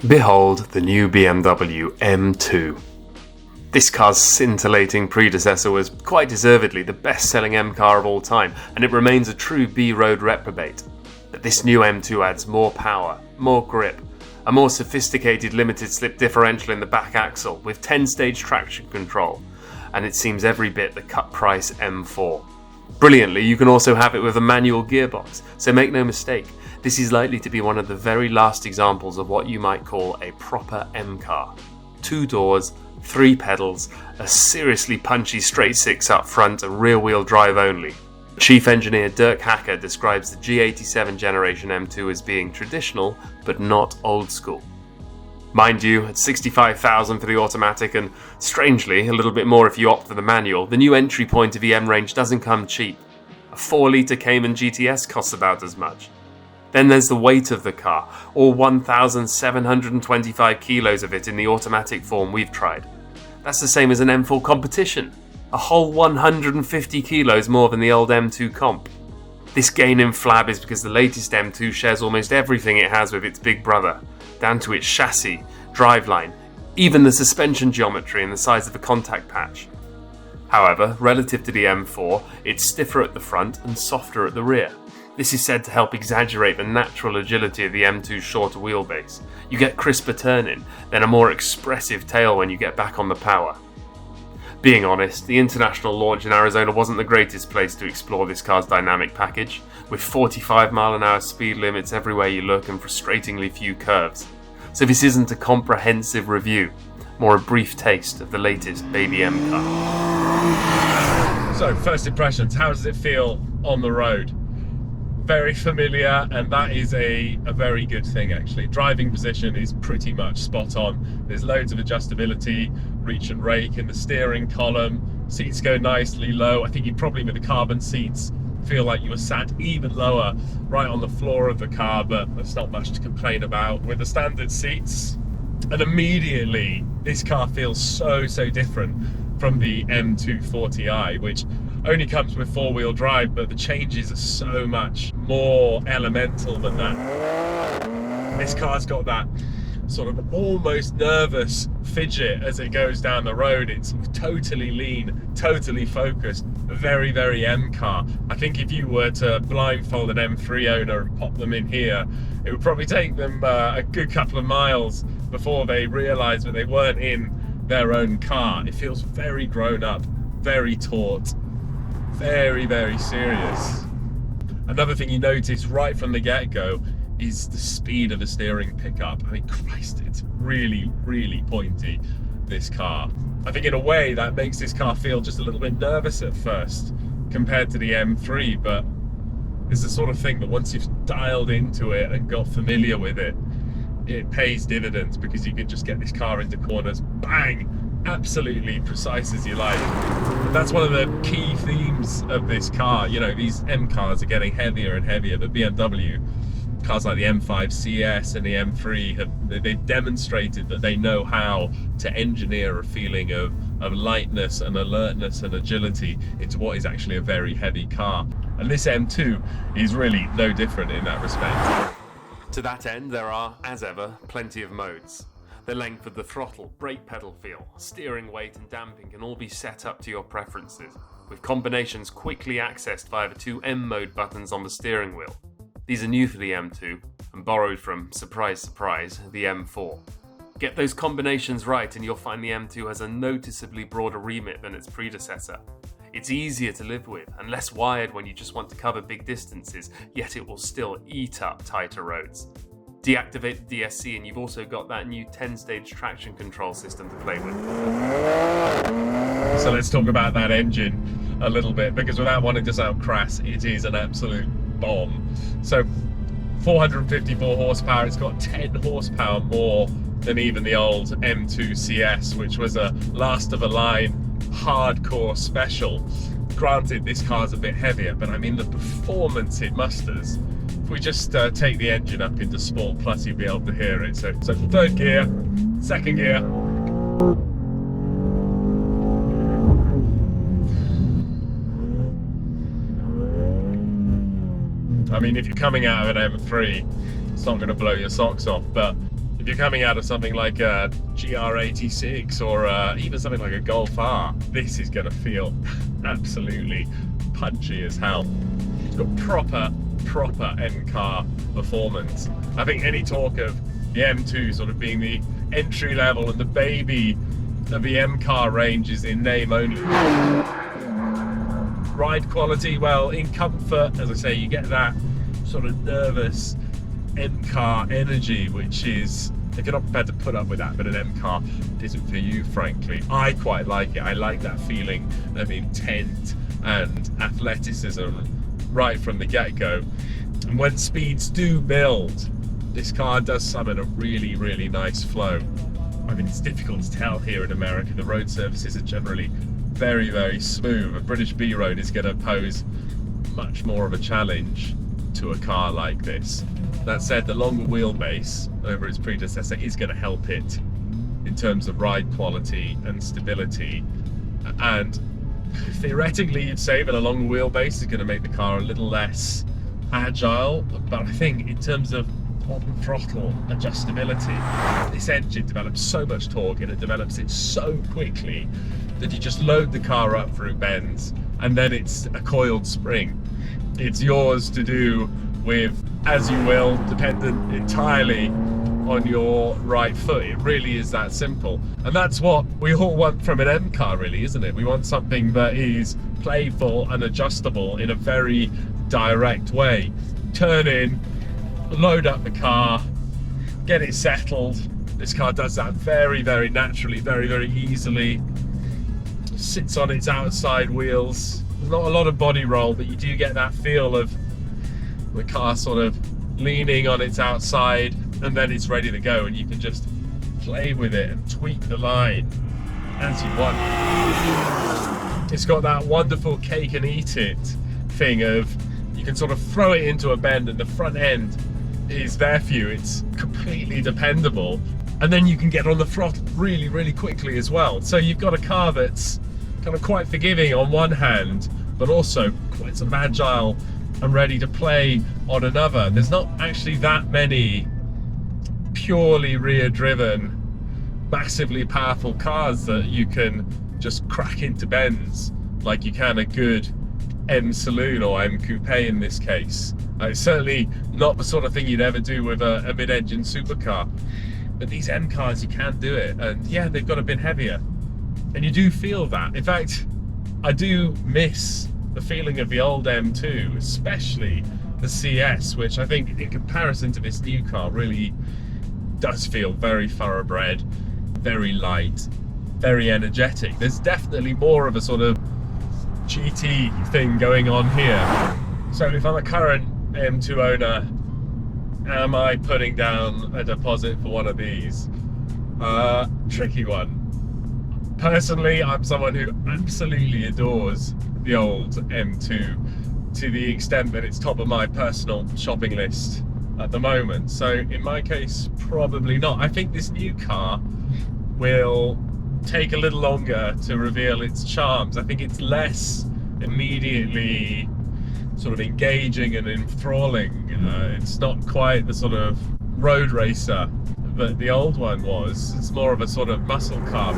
Behold the new BMW M2. This car's scintillating predecessor was quite deservedly the best-selling M car of all time, and it remains a true B-road reprobate. But this new M2 adds more power, more grip, a more sophisticated limited-slip differential in the back axle with 10-stage traction control, and it seems every bit the cut-price M4. Brilliantly, you can also have it with a manual gearbox, so make no mistake, this is likely to be one of the very last examples of what you might call a proper M car. 2 doors, 3 pedals, a seriously punchy straight six up front and rear-wheel drive only. Chief engineer Dirk Hacker describes the G87 generation M2 as being traditional, but not old school. Mind you, at $65,000 for the automatic and, strangely, a little bit more if you opt for the manual, the new entry point of the M range doesn't come cheap. A 4-litre Cayman GTS costs about as much. Then there's the weight of the car, all 1,725 kilos of it in the automatic form we've tried. That's the same as an M4 competition, a whole 150 kilos more than the old M2 comp. This gain in flab is because the latest M2 shares almost everything it has with its big brother, down to its chassis, driveline, even the suspension geometry and the size of a contact patch. However, relative to the M4, it's stiffer at the front and softer at the rear. This is said to help exaggerate the natural agility of the M2's shorter wheelbase. You get crisper turn-in, then a more expressive tail when you get back on the power. Being honest, the international launch in Arizona wasn't the greatest place to explore this car's dynamic package, with 45-mile-an-hour speed limits everywhere you look and frustratingly few curves. So this isn't a comprehensive review, more a brief taste of the latest baby M car. So, first impressions, how does it feel on the road? Very familiar, and that is a very good thing actually. Driving position is pretty much spot on. There's loads of adjustability, reach and rake in the steering column. Seats go nicely low. I think you probably, with the carbon seats, feel like you were sat even lower right on the floor of the car, but there's not much to complain about with the standard seats. And immediately this car feels so different from the M240i, which only comes with 4-wheel drive, but the changes are so much more elemental than that. This car's got that sort of almost nervous fidget as it goes down the road. It's totally lean, totally focused, very M car. I think if you were to blindfold an M3 owner and pop them in here, it would probably take them a good couple of miles before they realised that they weren't in their own car. It feels very grown up, very taut, very serious. Another thing you notice right from the get-go is the speed of the steering pickup. I mean, Christ, it's really pointy, this car. I think in a way that makes this car feel just a little bit nervous at first compared to the M3, but it's the sort of thing that once you've dialed into it and got familiar with it, it pays dividends, because you can just get this car into corners, bang, absolutely precise as you like. And that's one of the key themes of this car. You know, these M cars are getting heavier and heavier, but BMW cars like the M5 CS and the M3 they've demonstrated that they know how to engineer a feeling of lightness and alertness and agility into what is actually a very heavy car. And this M2 is really no different in that respect. To that end, there are, as ever, plenty of modes. The length of the throttle, brake pedal feel, steering weight and damping can all be set up to your preferences, with combinations quickly accessed via the 2 M mode buttons on the steering wheel. These are new for the M2 and borrowed from, surprise, the M4. Get those combinations right and you'll find the M2 has a noticeably broader remit than its predecessor. It's easier to live with and less wired when you just want to cover big distances, yet it will still eat up tighter roads. Deactivate the DSC and you've also got that new 10-stage traction control system to play with. So let's talk about that engine a little bit, because without wanting to sound crass, it is an absolute bomb. So 454 horsepower, it's got 10 horsepower more than even the old M2 CS, which was a last of a line hardcore special. Granted, this car's a bit heavier, but I mean the performance it musters. If we just take the engine up into Sport Plus, you'll be able to hear it. So third gear, second gear. I mean, if you're coming out of an M3, it's not going to blow your socks off, but If you're coming out of something like a GR86 or even something like a Golf R, this is going to feel absolutely punchy as hell. It's got proper M-car performance. I think any talk of the M2 sort of being the entry level and the baby of the M-car range is in name only. Ride quality, well, in comfort, as I say, you get that sort of nervous M-car energy, which is, if you're not prepared to put up with that, but an M-car isn't for you, frankly. I quite like it. I like that feeling of intent and athleticism right from the get-go. And when speeds do build, this car does summon a really, really nice flow. I mean, it's difficult to tell here in America. The road surfaces are generally very, very smooth. A British B road is going to pose much more of a challenge to a car like this. That said, the longer wheelbase over its predecessor is going to help it in terms of ride quality and stability. And theoretically, you'd say that a longer wheelbase is going to make the car a little less agile, but I think in terms of on throttle adjustability, this engine develops so much torque and it develops it so quickly that you just load the car up through bends and then it's a coiled spring. It's yours to do with as you will, dependent entirely on your right foot. It really is that simple. And that's what we all want from an M car, really, isn't it? We want something that is playful and adjustable in a very direct way. Turn in, load up the car, get it settled. This car does that very, very naturally, very, very easily. Sits on its outside wheels. There's not a lot of body roll, but you do get that feel of the car sort of leaning on its outside, and then it's ready to go, and you can just play with it and tweak the line as you want. It's got that wonderful cake and eat it thing of you can sort of throw it into a bend and the front end is there for you. It's completely dependable, and then you can get on the throttle really, really quickly as well. So you've got a car that's kind of quite forgiving on one hand, but also quite sort of agile and ready to play on another. There's not actually that many purely rear-driven, massively powerful cars that you can just crack into bends like you can a good M Saloon or M Coupe in this case. It's certainly not the sort of thing you'd ever do with a mid-engine supercar. But these M cars, you can do it. And yeah, they've got a bit heavier. And you do feel that. In fact, I do miss the feeling of the old M2, especially the CS, which I think in comparison to this new car really does feel very thoroughbred, very light, very energetic. There's definitely more of a sort of GT thing going on here. So if I'm a current M2 owner, am I putting down a deposit for one of these? Tricky one. Personally, I'm someone who absolutely adores the old M2 to the extent that it's top of my personal shopping list at the moment. So in my case, probably not. I think this new car will take a little longer to reveal its charms. I think it's less immediately sort of engaging and enthralling. It's not quite the sort of road racer that the old one was. It's more of a sort of muscle car.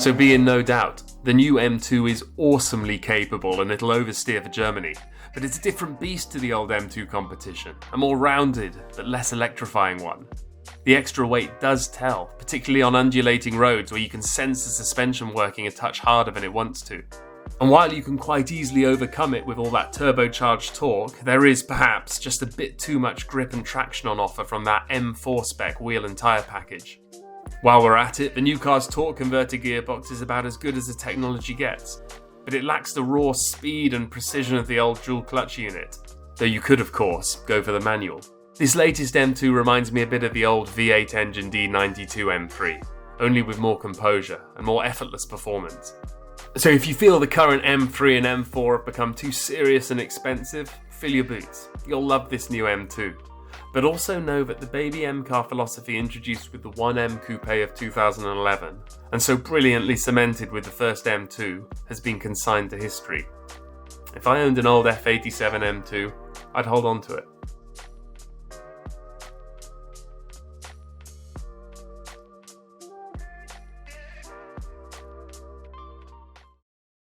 So be in no doubt, the new M2 is awesomely capable and it'll oversteer for Germany, but it's a different beast to the old M2 competition, a more rounded but less electrifying one. The extra weight does tell, particularly on undulating roads where you can sense the suspension working a touch harder than it wants to. And while you can quite easily overcome it with all that turbocharged torque, there is perhaps just a bit too much grip and traction on offer from that M4 spec wheel and tyre package. While we're at it, the new car's torque converter gearbox is about as good as the technology gets, but it lacks the raw speed and precision of the old dual clutch unit, though you could of course go for the manual. This latest M2 reminds me a bit of the old V8 engine D92 M3, only with more composure and more effortless performance. So if you feel the current M3 and M4 have become too serious and expensive, fill your boots. You'll love this new M2. But also know that the baby M car philosophy introduced with the 1M Coupe of 2011, and so brilliantly cemented with the first M2, has been consigned to history. If I owned an old F87 M2, I'd hold on to it.